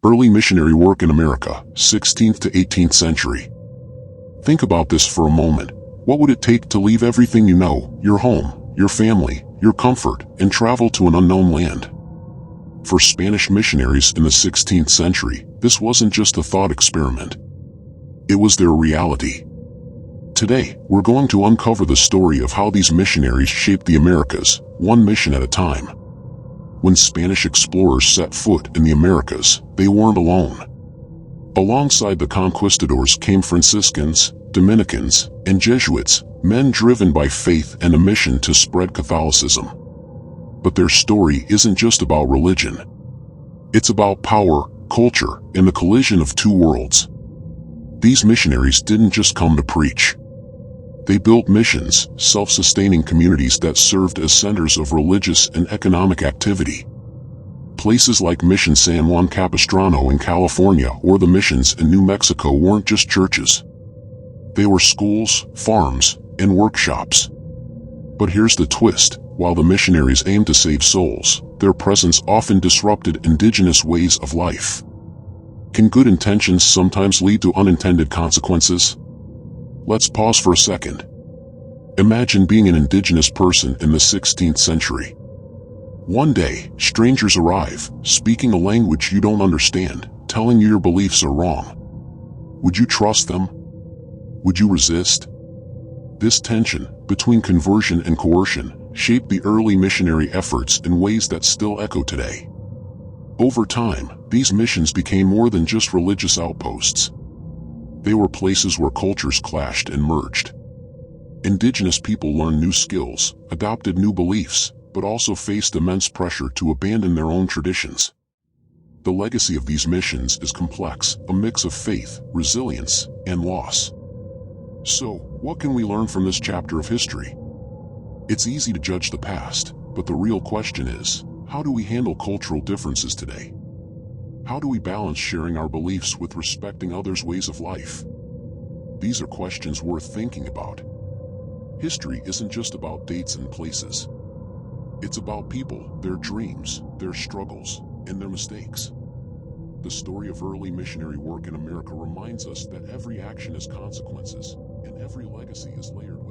Early missionary work in America, 16th to 18th century. Think about this for a moment. What would it take to leave everything you know, your home, your family, your comfort, and travel to an unknown land? For Spanish missionaries in the 16th century, this wasn't just a thought experiment. It was their reality. Today, we're going to uncover the story of how these missionaries shaped the Americas, one mission at a time. When Spanish explorers set foot in the Americas, they weren't alone. Alongside the conquistadors came Franciscans, Dominicans, and Jesuits, men driven by faith and a mission to spread Catholicism. But their story isn't just about religion. It's about power, culture, and the collision of two worlds. These missionaries didn't just come to preach. They built missions, self-sustaining communities that served as centers of religious and economic activity. Places like Mission San Juan Capistrano in California or the missions in New Mexico weren't just churches. They were schools, farms, and workshops. But here's the twist. While the missionaries aimed to save souls, their presence often disrupted indigenous ways of life. Can good intentions sometimes lead to unintended consequences? Let's pause for a second. Imagine being an indigenous person in the 16th century. One day, strangers arrive, speaking a language you don't understand, telling you your beliefs are wrong. Would you trust them? Would you resist? This tension, between conversion and coercion, shaped the early missionary efforts in ways that still echo today. Over time, these missions became more than just religious outposts. They were places where cultures clashed and merged. Indigenous people learned new skills, adopted new beliefs, but also faced immense pressure to abandon their own traditions. The legacy of these missions is complex, a mix of faith, resilience, and loss. So, what can we learn from this chapter of history? It's easy to judge the past, but the real question is, how do we handle cultural differences today? How do we balance sharing our beliefs with respecting others' ways of life? These are questions worth thinking about. History isn't just about dates and places. It's about people, their dreams, their struggles, and their mistakes. The story of early missionary work in America reminds us that every action has consequences, and every legacy is layered with